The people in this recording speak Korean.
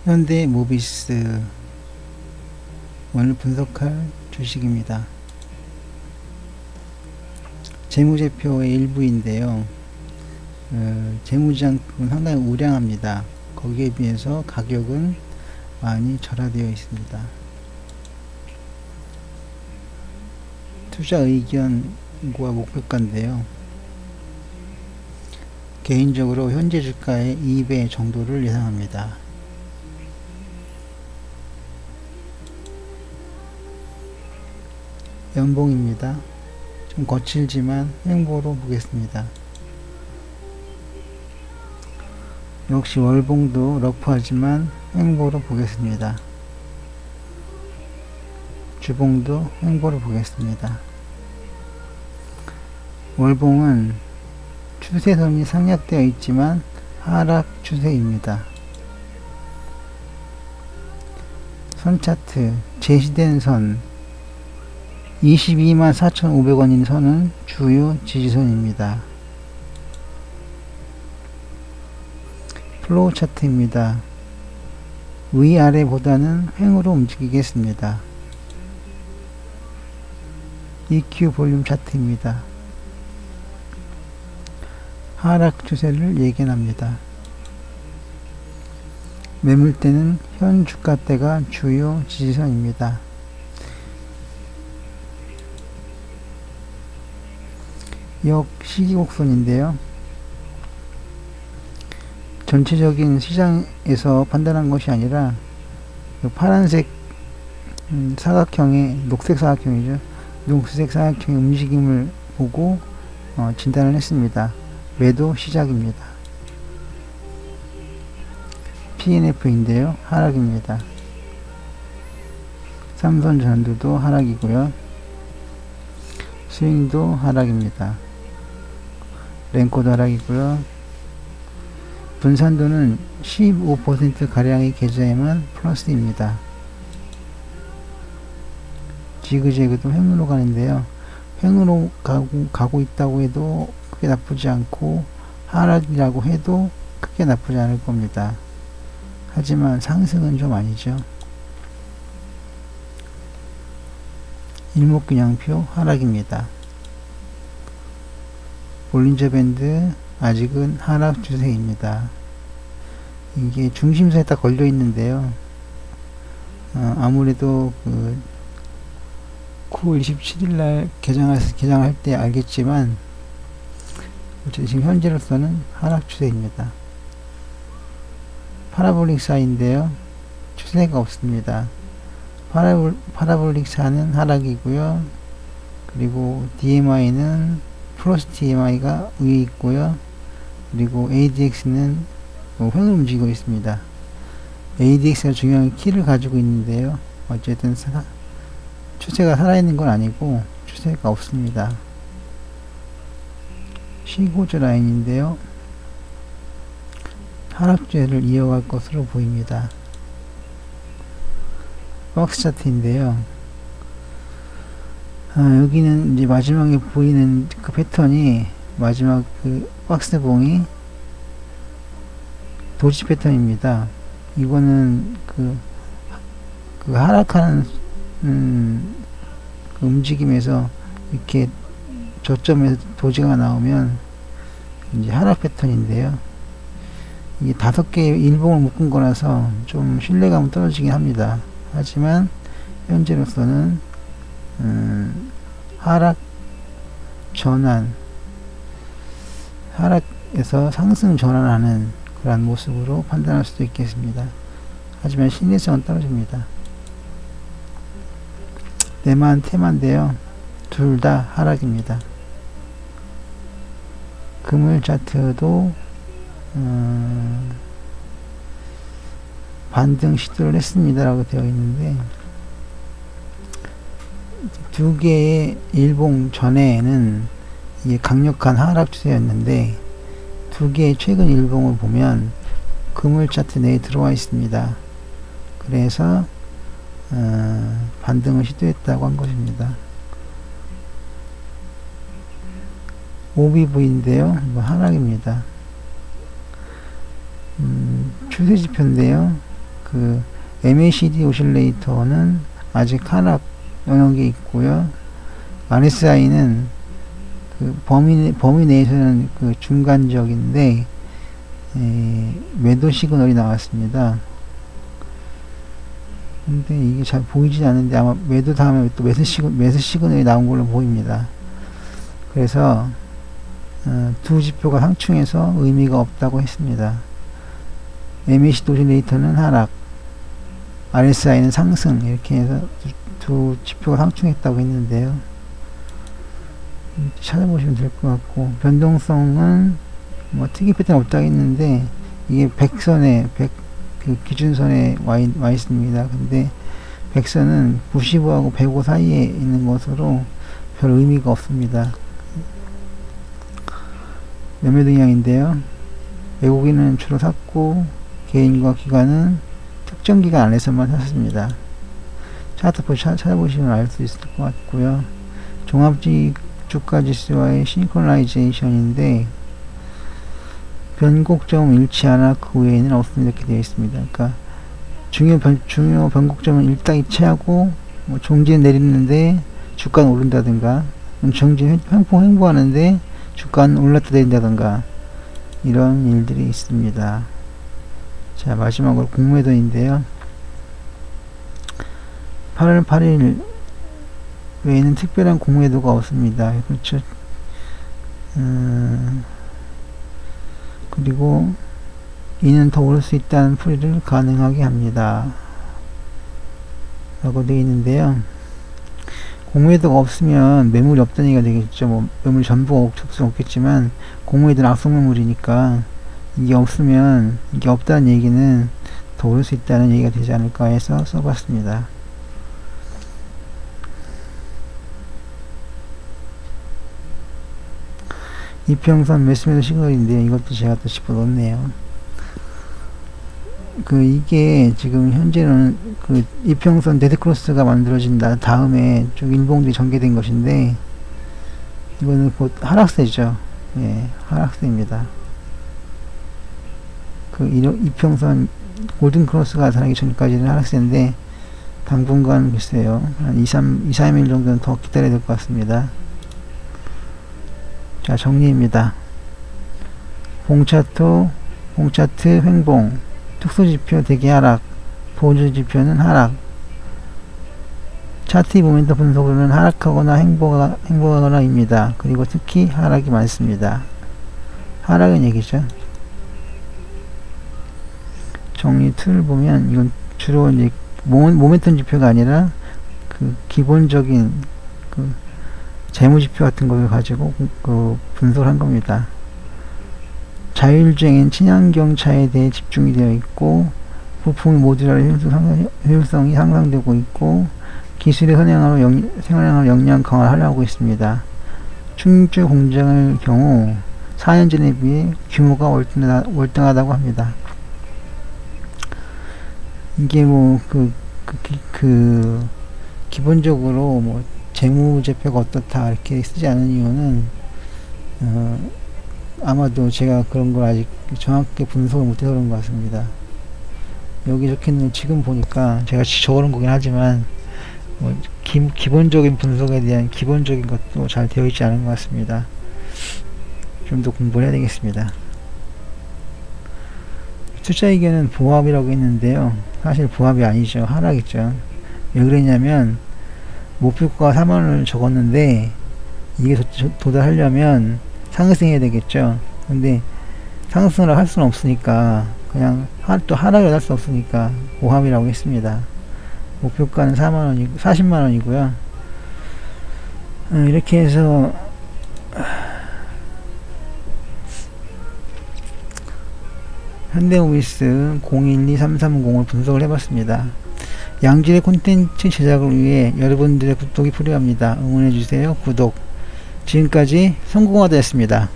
현대 모비스 오늘 분석할 주식입니다. 재무제표의 일부인데요. 재무제표는 상당히 우량합니다. 거기에 비해서 가격은 많이 절하되어 있습니다. 투자 의견과 목표가인데요. 개인적으로 현재 주가의 2배 정도를 예상합니다. 연봉입니다. 좀 거칠지만 횡보로 보겠습니다. 역시 월봉도 러프하지만 횡보로 보겠습니다. 주봉도 횡보로 보겠습니다. 월봉은 추세선이 상략되어 있지만 하락 추세입니다. 선차트 제시된 선 224,500원인 선은 주요 지지선입니다. 플로우 차트입니다. 위아래보다는 횡으로 움직이겠습니다. EQ 볼륨 차트입니다. 하락 추세를 예견합니다. 매물대는 현 주가대가 주요 지지선입니다. 역시기곡선인데요. 전체적인 시장에서 판단한 것이 아니라 파란색 사각형의 녹색 사각형이죠. 녹색 사각형의 움직임을 보고 진단을 했습니다. 매도 시작입니다. PNF인데요. 하락입니다. 삼성전두도 하락이고요. 스윙도 하락입니다. 랭코도 하락이고요. 분산도는 15% 가량의 계좌에만 플러스입니다. 지그재그도 횡으로 가는데요. 횡으로 가고 있다고 해도 크게 나쁘지 않고 하락이라고 해도 크게 나쁘지 않을 겁니다. 하지만 상승은 좀 아니죠. 일목균형표 하락입니다. 볼린저 밴드 아직은 하락 추세입니다. 이게 중심선에 딱 걸려 있는데요. 아무래도 9월 27일날 개장할 때 알겠지만 지금 현재로서는 하락 추세입니다. 파라볼릭 사인데요. 추세가 없습니다. 파라볼릭 사는 하락이고요. 그리고 DMI는 플러스 DMI가 위에 있고요. 그리고 ADX는 횡을 움직이고 있습니다. ADX가 중요한 키를 가지고 있는데요. 어쨌든 추세가 살아있는 건 아니고 추세가 없습니다. 시고저 라인인데요. 하락주를 이어갈 것으로 보입니다. 박스 차트인데요. 여기는 이제 마지막에 보이는 그 패턴이 마지막 그 박스 봉이 도지 패턴입니다. 이거는 그 하락하는 그 움직임에서 이렇게 저점에서 도지가 나오면 이제 하락 패턴인데요. 이게 5개의 일봉을 묶은 거라서 좀 신뢰감은 떨어지긴 합니다. 하지만 현재로서는 하락 전환, 하락에서 상승 전환하는 그런 모습으로 판단할 수도 있겠습니다. 하지만 신뢰성은 떨어집니다. 내만 테마인데요. 둘 다 하락입니다. 금을 차트도 반등 시도를 했습니다 라고 되어 있는데, 두 개의 일봉 전에는 이게 강력한 하락 추세였는데 두 개의 최근 일봉을 보면 금을 차트 내에 들어와 있습니다. 그래서 반등을 시도했다고 한 것입니다. OBV인데요. 하락입니다. 추세지표인데요. 그 MACD 오실레이터는 아직 하락 영역에 있고요. RSI는 그 범위 내에서는 그 중간적인데 매도 시그널이 나왔습니다. 근데 이게 잘 보이진 않는데 아마 매도 다음에 또 매수 시그널이 나온 걸로 보입니다. 그래서 두 지표가 상충해서 의미가 없다고 했습니다. MACD 오실레이터는 하락, RSI는 상승, 이렇게 해서 두 지표가 상충했다고 했는데요. 찾아보시면 될 것 같고, 변동성은 뭐 특이 패턴 없다고 했는데 이게 100선에 그 기준선에 와 있습니다. 근데 100선은 95하고 105 사이에 있는 것으로 별 의미가 없습니다. 매매 동향인데요. 외국인은 주로 샀고 개인과 기관은 특정 기간 안에서만 샀습니다. 차트 찾아보시면 알 수 있을 것 같고요. 종합주가지수와의 싱크로나이제이션인데 변곡점은 잃지 않아 그 외에는 없습니다. 이렇게 되어 있습니다. 그러니까 중요 변곡점은 일당 이체하고 뭐 종지에 내리는데 주가는 오른다든가, 종지 횡보하는데 주가는 올랐다 내린다든가, 이런 일들이 있습니다. 자, 마지막으로 공매도인데요. 8월 8일 외에는 특별한 공매도가 없습니다. 그렇죠. 그리고 이는 더 오를 수 있다는 풀이를 가능하게 합니다. 라고 되어 있는데요. 공매도가 없으면 매물이 없다는 얘기가 되겠죠. 뭐 매물 전부가 없을 수는 없겠지만 공매도는 악성 매물이니까 이게 없으면, 이게 없다는 얘기는 더 오를 수 있다는 얘기가 되지 않을까 해서 써봤습니다. 이평선 매수매도 시그널인데 이것도 제가 또 집어넣었네요. 이게 지금 현재는 이평선 데드크로스가 만들어진 다음에 좀 일봉들이 전개된 것인데, 이거는 곧 하락세죠. 예, 하락세입니다. 이평선 골든크로스가 나타나기 전까지는 하락세인데, 당분간 글쎄요, 한 2-3일 정도는 더 기다려야 될 것 같습니다. 자, 정리입니다. 봉차트 횡봉, 특수지표 대기 하락, 보조지표는 하락. 차트 모멘텀 분석으로는 하락하거나 행보하거나 입니다. 그리고 특히 하락이 많습니다. 하락은 얘기죠. 정리 툴을 보면 이건 주로 이제 모멘텀 지표가 아니라 기본적인 재무지표 같은 걸 가지고 분석을 한 겁니다. 자율주행인 친환경차에 대해 집중이 되어 있고, 부품의 모듈화 효율성이 향상되고 있고, 기술의 생활량을 역량 강화를 하고 있습니다. 충주 공장의 경우 4년 전에 비해 규모가 월등하다고 합니다. 이게 기본적으로 재무제표가 어떻다 이렇게 쓰지 않은 이유는 아마도 제가 그런 걸 아직 정확하게 분석을 못해서 그런 것 같습니다. 여기 적혀있는, 지금 보니까 제가 적어놓은 거긴 하지만 기본적인 분석에 대한 기본적인 것도 잘 되어 있지 않은 것 같습니다. 좀 더 공부를 해야 되겠습니다. 투자 의견은 보합이라고 했는데요. 사실 보합이 아니죠. 하락이죠. 왜 그랬냐면 목표가 4만원을 적었는데 이게 도달하려면 상승해야 되겠죠. 근데 상승을 할 수는 없으니까 그냥 또 하락을 할 수 없으니까 보합이라고 했습니다. 목표가는 40만원이고요. 이렇게 해서 현대오피스 012330을 분석을 해봤습니다. 양질의 콘텐츠 제작을 위해 여러분들의 구독이 필요합니다. 응원해주세요. 구독. 지금까지 성공하다였습니다.